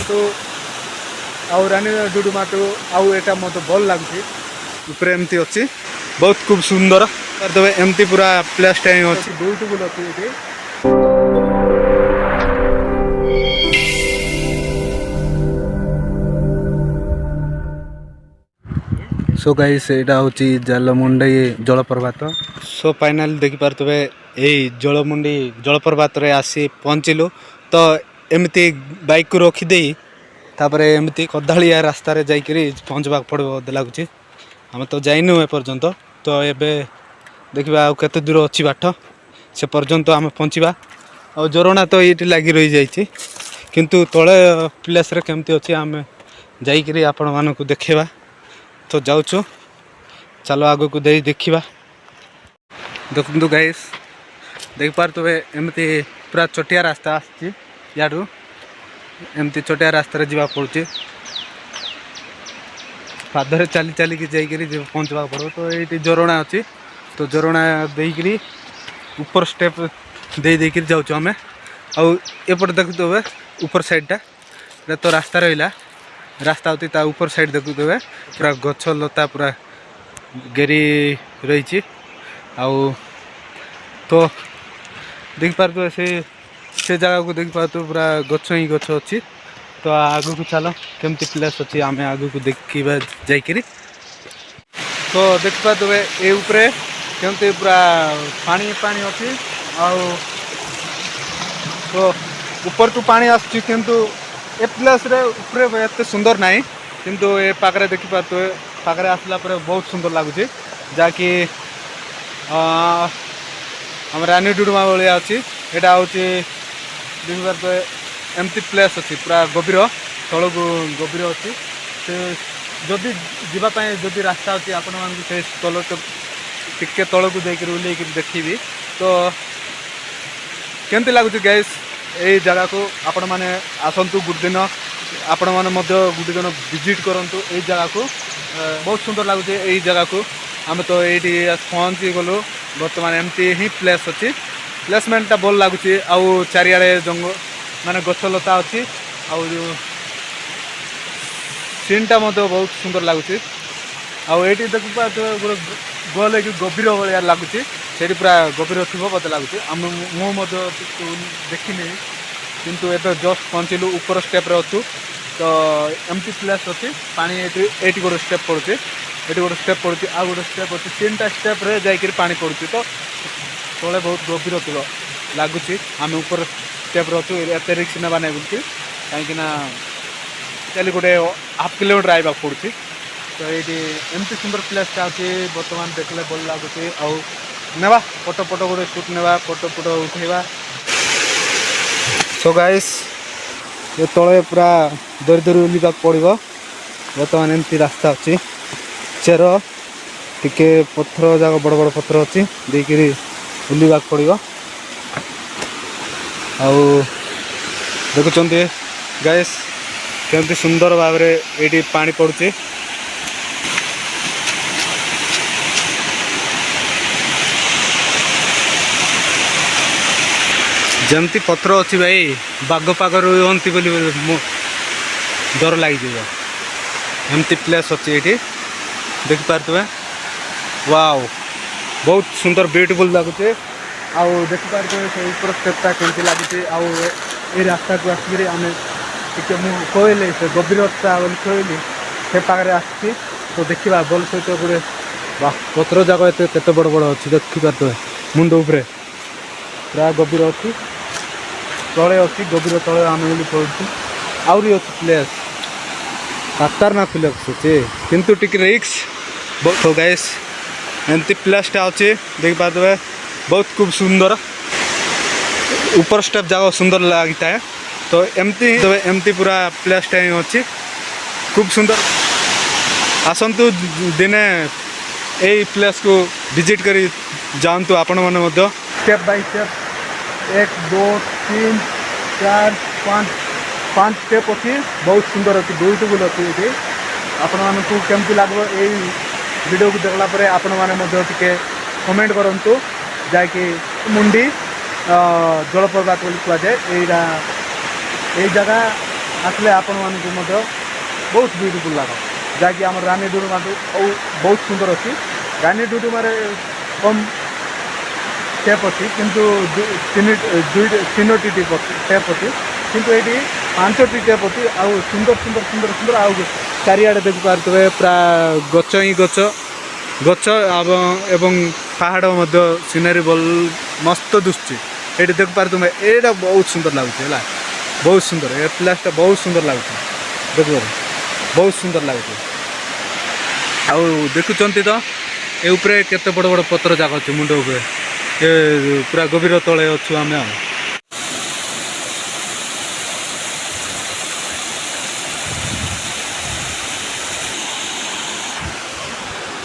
To आउ रानी Duduma to आउ एटा मत भल लगुच ऊपर एमती अच्छी बहुत खूब सुंदर करदे एमती पूरा प्लेस टाइम अच्छी ब्यूटीफुल अच्छी ये सो गाइस एटा होची जालमुंडी जलप्रपात सो फाइनल देखि पारतबे एई जलमुंडी जलप्रपात रे आसी पहुँचलु तो एमती बाइक को रखी देई तापर एमती कदालिया रास्ता रे जाइकरी पहुँचबा पड़ो लगुच आम तो जाइनु ए पर्यंत तो एबे देखिबा आ केते दूर अछि बाट से पर्यंत आम पहुँचबा और जोरणा तो ये लगी रही जाइए किंतु तले प्लेस रे केमती अच्छी आम जाइकरी आपण मानक देखेबा तो जाऊँ चलो आगो को दे देखा देखु गाइस देख पारे एमती पूरा चटिया रास्ता आडू एमती चटिया रास्ता जावा पड़ुची पादरे चली चलिकी जाइकरी पहुँचवा पड़ो तो ये जोरणा अच्छी तो जोरणा देकरी ऊपर स्टेप देकर जाऊँ आम आउट देखुवे ऊपर साइडटा तो रास्ता रहा रास्ता होती ता ऊपर साइड देखुवे पूरा गछ लता पूरा घेरी रही आउ तो देख पारे से जगह को देख पारे पूरा गछ ही गछ अच्छी तो आगू को चलो केमती प्लेस अच्छी आम आगू को देखा जाइकरी तो देख पारे ये उपरे केमती पूरा पानी पानी अच्छी आउ तो ऊपर को पानी आसुची किंतु ए प्लेस रे ऊपर एत सुंदर नहीं किंतु ए पाखरे देखी पारे पाखरे आसला पर बहुत सुंदर लगुच जहाँकि आम रानी डुडुमा भाया अच्छी यहाँ हूँ देखी पारे एमती प्लेस अच्छी पूरा गभीर तल को गभीर अच्छी से जदि जीवाई जदि रास्ता अच्छी आपण मानक से तल टिके तल को जाकर ओल्ल देखी तो केमती लगुच गैस यही जगह को आपण मैंने आसतु गोटे दिन आपण मैंने गोटे दिन विजिट करूँ यही जगह को बहुत सुंदर लगुच यही जगह को आम तो ये पहुँची गलु बर्तमान एमती ही प्लेस अच्छी प्लेसमेंटा भल लगुच आउ चारिआडे जंगल माने गछलता अच्छी आउ सीनटा बहुत सुंदर लगुच आउ ये देख पारे गोटे गले कि गभीर भाया लगुच से पूरा गभीर थी मत लगुच मुझे देखनी किंतु एबे जस्ट पहुँचलु ऊपर स्टेप रे अच्छु तो एमती प्लेस अच्छी पानी ये गोटे स्टेप पड़ुचे ये गोटे स्टेप पड़ुचे आ गोटे स्टेप अच्छी 3टा स्टेप रे जाइकरी पानी पड़ुचे तो तले बहुत गभीर थी लगुच आम ऊपर स्टेप रे अच्छु एत रिक्स ना नहीं बोलती कहीं चली गोटे हाफ किलोमीटर आइबा पड़ुची तो ये एमती सुंदर प्लेसटा अच्छी बर्तमान देखले भल लगुच आउ नेबा फोटो फोटो गोटे शूट नेबा फोटो फोटो उठेबा सो गाइस ये तले पूरा दरी दरी उलिबा पड़ो बर्तमान एमती रास्ता अच्छी चेर टिके पत्थर जाक बड़ बड़ पत्थर अच्छी देकरी उलिबा पड़ो आउ देखुं गाइस केमती सुंदर भाव ये पानी पड़ुची जमती पथर अच्छी भाई बाघ पाग रुहती बोली डर लगी एमती प्लेस अच्छी ये देख पारे वाओ बहुत सुंदर ब्यूटीफुल लगुच आउ देख पारे से ऊपर स्टेपटा केमती लगुच आउ ये रास्ता को आसिक आम टे कहले से गभीरता बोली कहली से पाखे आसी तो देखा बल सहित गोटे पथर जाक केते बड़ बड़ अच्छी देखिपारे मुंड उपरे पूरा गभीर अच्छी तले अच्छी गभीर तले आम पड़ू आहरी अच्छी प्लेस खतरनाक प्लेस अच्छे किंतु टिके रिक्स बहुत गाइस एमती प्लेसटा अच्छी देख पारे बहुत खूब सुंदर ऊपर स्टेप जाक सुंदर लगता है तो एमती पूरा प्लेसटा ही अच्छी खूब सुंदर आसतु दिने यही प्लेस को विजिट करी जातु आपण मैंने स्टेप बाय स्टेप 1 2 3 4 5 स्टेप अच्छी बहुत सुंदर अच्छी ब्यूटीफुल अच्छी ये आपण मानक केमती लगे यही वीडियो को देखला परे आपण माने टिके कमेंट करंतु जाकि मुंडी जलप्रपात बोली कहुए यही जगह आसले आपण मानकु मध्य बहुत ब्यूटीफुल लगे जहाँकि आम रानी डुडुमा बहुत सुंदर अच्छी रानी डुडुमारे कम टेप अच्छी किंतु तीनोटी टेप अच्छी किंतु ये 5टी टेप अच्छी आउ सुंदर सुंदर सुंदर सुंदर आउ चारिआडे देखि पारुथबे प्राय गच ही गच गच एवं पहाड़ मध्य सीनरी बल मस्त दुसुची ये देख पारे यहाँ बहुत सुंदर लगुच है बहुत सुंदर ए प्लेसटा बहुत सुंदर लगुच देख बहुत सुंदर लगुच आउ देखुंत तो ये उपरे केते बड़ बड़ पत्र जाक अच्छे मुंड उपरे ये पूरा गभीर तले अच्छु आम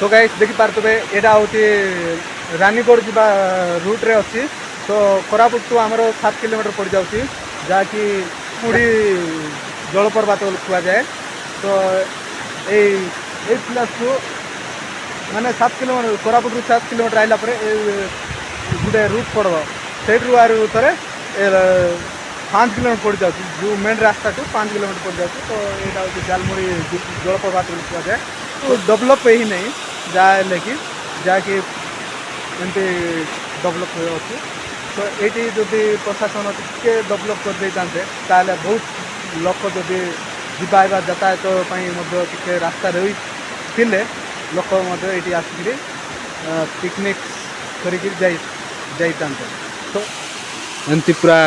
तो गाइस देखि पारतबे एटा होती रानीगढ़ जीवा रूट रे अच्छी तो कोरापुट टू आमर 7 किलोमीटर पड़ जाऊँगी जहाँकि पुड़ी जलप्रपात कह जाए तो ये प्लेस को माने 7 किलोमीटर कोरापुट 7 किलोमीटर आइला परे गोटे रूट पड़ब से थे 5 किलोमीटर पड़ जाऊँ जो मेन रास्ता टू 5 किलोमीटर पड़ जाऊँ तो यहाँ हूँ जालमुड़ी जलप्रपात कह जाए तो डेवलप ही नहीं जहाँ कि जहाँकि एमती डेवलप अच्छी तो ये जदि प्रशासन टिके डेवलप कर दे ताले बहुत लोक जदि जावा यातायात टिके रास्ता रही थिले लोक ये आसिक पिकनिक कर तो एमती पूरा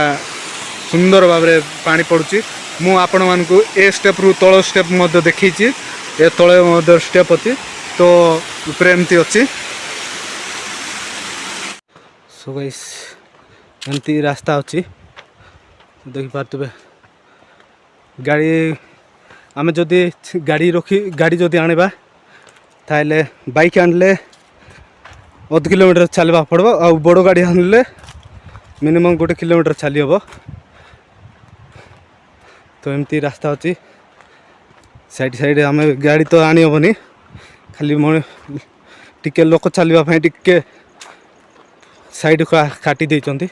सुंदर भाव में पानी पड़ुची मु आपण मानकु ए स्टेप रु तल स्टेप मध्य देखी ए तले मध्य स्टेप अच्छी तो ऊपर एमती अच्छी सो गाइस एमती रास्ता अच्छी देखि पारतबे गाड़ी आमे जदि गाड़ी रखी गाड़ी जदि आनिबा ताले बाइक आनले 1 किलोमीटर चलवा पड़ो आ बड़ गाड़ी आनले मिनिमम 1 किलोमीटर चली हम तो एमती रास्ता अच्छी साइड साइड आम गाड़ी तो आनी हेनी खाली टिके लोक चलवाई टिके साइड काटी देती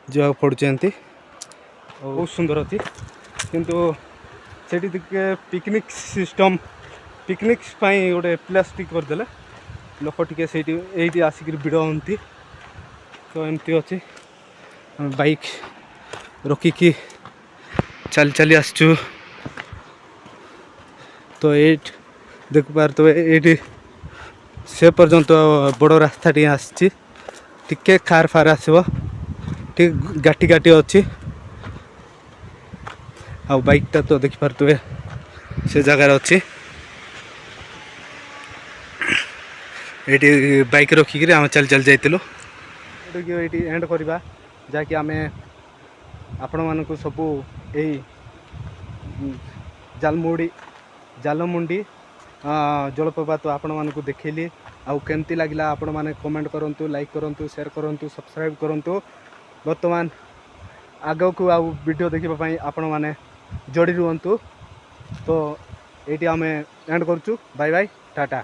जा पड़ुचे एमती बहुत सुंदर अच्छी किंतु सेठी टिके पिकनिक सिस्टम पिकनिक गोटे प्लेस टिक करदे लोक टिके ये आसिक भिड़ हमें तो एमती अच्छी बाइक रखिकी चल चली आसचु तो ये देख पार तो ये से पर्यंत बड़ रास्ता टी आसी टिके कार फार आसब ठीक गाटी गाटी अच्छी आ बाइकटा तो देखि पारे से जगार अच्छी ये बाइक रखिक आम चल चल जाइलु ये एंड करवा जहाँकि आम आपण मानक सबू यही जालमुंडी जलप्रपात आपण मानक देखली आउ केमती लगिला आपण माने कमेंट करंतु लाइक करंतु शेयर करंतु सब्सक्राइब करंतु वर्तमान आग को आउ वीडियो देखिबा पई आपण माने जोड़ी रुहंतु तो एटी आमे एंड करचु बाय बाय टाटा।